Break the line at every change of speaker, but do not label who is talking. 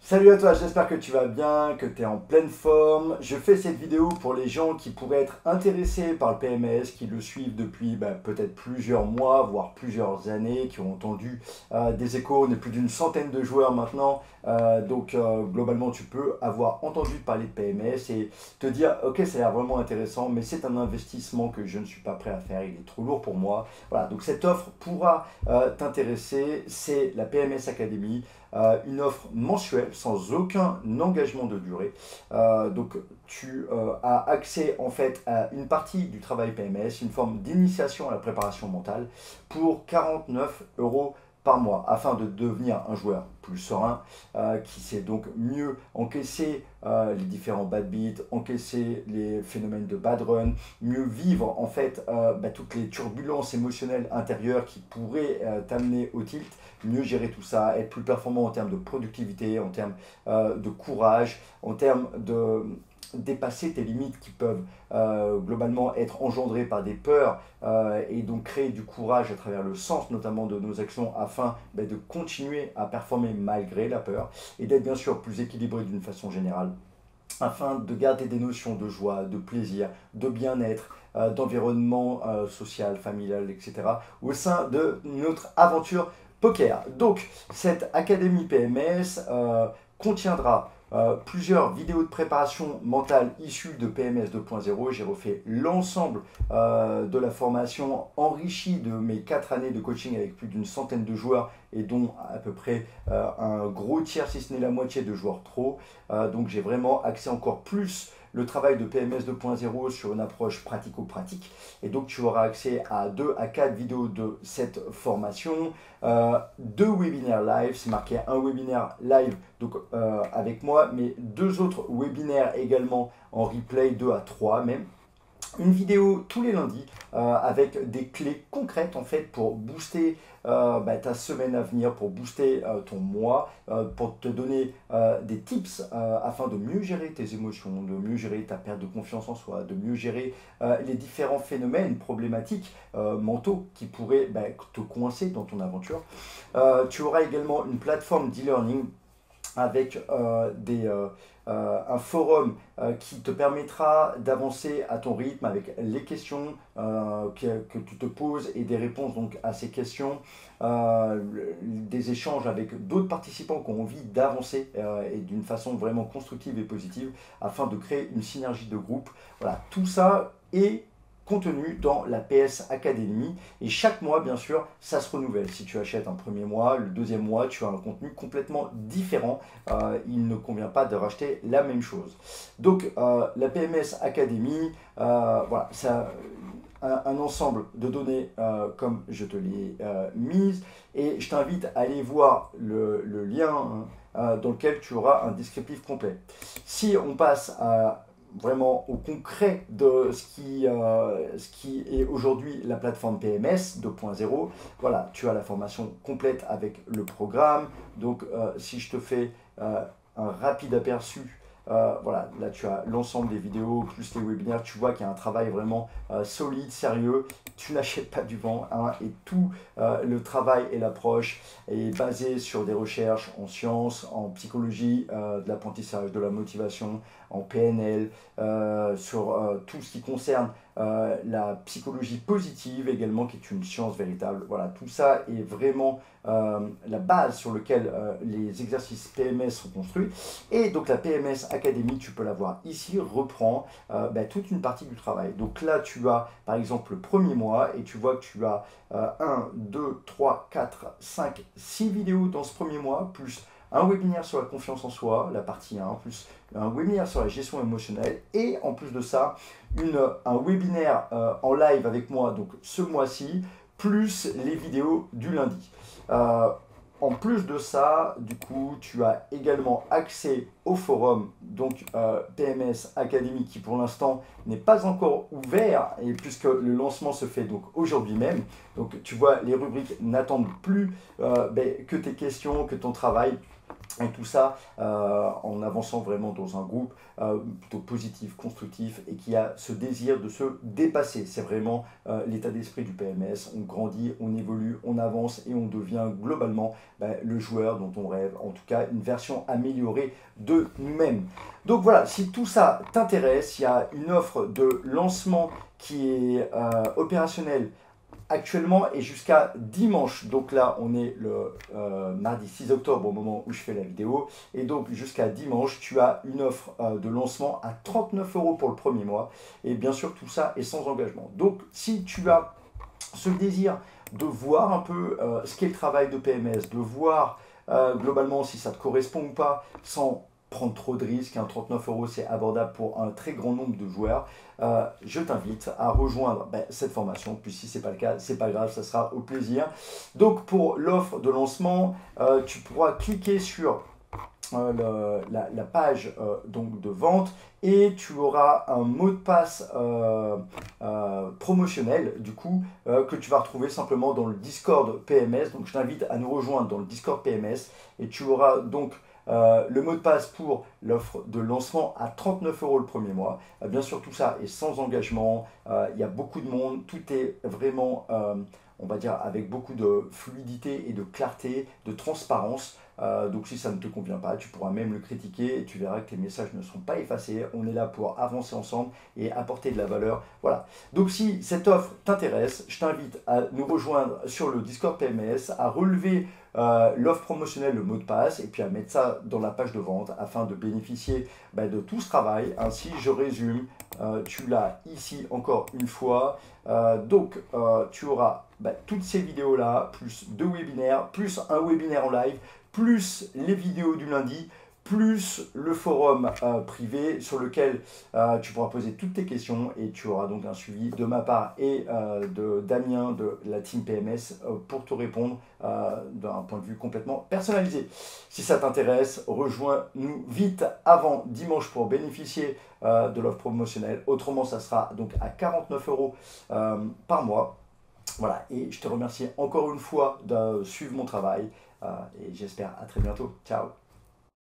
Salut à toi, j'espère que tu vas bien, que tu es en pleine forme. Je fais cette vidéo pour les gens qui pourraient être intéressés par le PMS, qui le suivent depuis peut-être plusieurs mois, voire plusieurs années, qui ont entendu des échos. On est plus d'une centaine de joueurs maintenant. Globalement, tu peux avoir entendu parler de PMS et te dire, ok, ça a l'air vraiment intéressant, mais c'est un investissement que je ne suis pas prêt à faire, il est trop lourd pour moi. Voilà, donc cette offre pourra t'intéresser, c'est la PMS Academy. Une offre mensuelle sans aucun engagement de durée. Tu as accès en fait à une partie du travail PMS, une forme d'initiation à la préparation mentale pour 49 € par mois afin de devenir un joueur plus serein, qui sait donc mieux encaisser les différents bad beats, encaisser les phénomènes de bad run, mieux vivre en fait toutes les turbulences émotionnelles intérieures qui pourraient t'amener au tilt, mieux gérer tout ça, être plus performant en termes de productivité, en termes de courage, en termes de dépasser tes limites qui peuvent globalement être engendrées par des peurs et donc créer du courage à travers le sens notamment de nos actions afin de continuer à performer malgré la peur et d'être bien sûr plus équilibré d'une façon générale afin de garder des notions de joie, de plaisir, de bien-être, d'environnement social, familial, etc. au sein de notre aventure poker. Donc, cette Académie PMS contiendra plusieurs vidéos de préparation mentale issues de PMS 2.0. J'ai refait l'ensemble de la formation enrichie de mes 4 années de coaching avec plus d'une centaine de joueurs et dont à peu près un gros tiers, si ce n'est la moitié de joueurs pro. Donc j'ai vraiment axé encore plus le travail de PMS 2.0 sur une approche pratico-pratique. Et donc, tu auras accès à 2 à 4 vidéos de cette formation, 2 webinaires live, c'est marqué un webinaire live avec moi, mais 2 autres webinaires également en replay, 2 à 3 même. Une vidéo tous les lundis avec des clés concrètes en fait pour booster ta semaine à venir, pour booster ton mois, pour te donner des tips afin de mieux gérer tes émotions, de mieux gérer ta perte de confiance en soi, de mieux gérer les différents phénomènes problématiques mentaux qui pourraient te coincer dans ton aventure. Tu auras également une plateforme d'e-learning avec un forum qui te permettra d'avancer à ton rythme avec les questions que tu te poses et des réponses donc, à ces questions, des échanges avec d'autres participants qui ont envie d'avancer et d'une façon vraiment constructive et positive afin de créer une synergie de groupe. Voilà, tout ça est contenu dans la PS Academy et chaque mois bien sûr ça se renouvelle. Si tu achètes un premier mois, le deuxième mois tu as un contenu complètement différent, il ne convient pas de racheter la même chose. Donc la PMS Academy, voilà, ça un ensemble de données comme je te l'ai mise et je t'invite à aller voir le lien dans lequel tu auras un descriptif complet. Si on passe à vraiment au concret de ce qui est aujourd'hui la plateforme PMS 2.0. Voilà, tu as la formation complète avec le programme. Donc, si je te fais un rapide aperçu, voilà, là tu as l'ensemble des vidéos plus les webinaires, tu vois qu'il y a un travail vraiment solide, sérieux, tu n'achètes pas du vent hein, et tout le travail et l'approche est basé sur des recherches en sciences, en psychologie, de l'apprentissage, de la motivation, en PNL, sur tout ce qui concerne la psychologie positive également, qui est une science véritable. Voilà, tout ça est vraiment la base sur laquelle les exercices PMS sont construits. Et donc la PMS Academy, tu peux la voir ici, reprend toute une partie du travail. Donc là, tu as par exemple le premier mois et tu vois que tu as 1, 2, 3, 4, 5, 6 vidéos dans ce premier mois, plus un webinaire sur la confiance en soi, la partie 1, plus un webinaire sur la gestion émotionnelle et en plus de ça, un webinaire en live avec moi donc ce mois-ci, plus les vidéos du lundi. En plus de ça, du coup, tu as également accès au forum, donc PMS Academy, qui pour l'instant n'est pas encore ouvert, et puisque le lancement se fait donc aujourd'hui même. Donc tu vois, les rubriques n'attendent plus que tes questions, que ton travail. Et tout ça en avançant vraiment dans un groupe plutôt positif, constructif et qui a ce désir de se dépasser. C'est vraiment l'état d'esprit du PMS. On grandit, on évolue, on avance et on devient globalement le joueur dont on rêve. En tout cas, une version améliorée de nous-mêmes. Donc voilà, si tout ça t'intéresse, il y a une offre de lancement qui est opérationnelle actuellement et jusqu'à dimanche. Donc là, on est le mardi 6 octobre au moment où je fais la vidéo. Et donc jusqu'à dimanche, tu as une offre de lancement à 39 € pour le premier mois. Et bien sûr, tout ça est sans engagement. Donc si tu as ce désir de voir un peu ce qu'est le travail de PMS, de voir globalement si ça te correspond ou pas, sans prendre trop de risques, 39 € c'est abordable pour un très grand nombre de joueurs, je t'invite à rejoindre cette formation, puis si ce n'est pas le cas, c'est pas grave, ça sera au plaisir. Donc pour l'offre de lancement, tu pourras cliquer sur la page donc de vente et tu auras un mot de passe promotionnel du coup que tu vas retrouver simplement dans le Discord PMS. Donc je t'invite à nous rejoindre dans le Discord PMS et tu auras donc le mot de passe pour l'offre de lancement à 39 € le premier mois. Bien sûr, tout ça est sans engagement. Il y a beaucoup de monde. Tout est vraiment, on va dire, avec beaucoup de fluidité et de clarté, de transparence. Donc si ça ne te convient pas, tu pourras même le critiquer et tu verras que tes messages ne seront pas effacés. On est là pour avancer ensemble et apporter de la valeur. Voilà. Donc si cette offre t'intéresse, je t'invite à nous rejoindre sur le Discord PMS, à relever l'offre promotionnelle, le mot de passe, et puis à mettre ça dans la page de vente afin de bénéficier de tout ce travail. Ainsi, je résume, tu l'as ici encore une fois. Donc, tu auras toutes ces vidéos-là, plus 2 webinaires, plus un webinaire en live, plus les vidéos du lundi, plus le forum privé sur lequel tu pourras poser toutes tes questions et tu auras donc un suivi de ma part et de Damien de la team PMS pour te répondre d'un point de vue complètement personnalisé. Si ça t'intéresse, rejoins-nous vite avant dimanche pour bénéficier de l'offre promotionnelle. Autrement, ça sera donc à 49 € par mois. Voilà, et je te remercie encore une fois de suivre mon travail et j'espère à très bientôt. Ciao!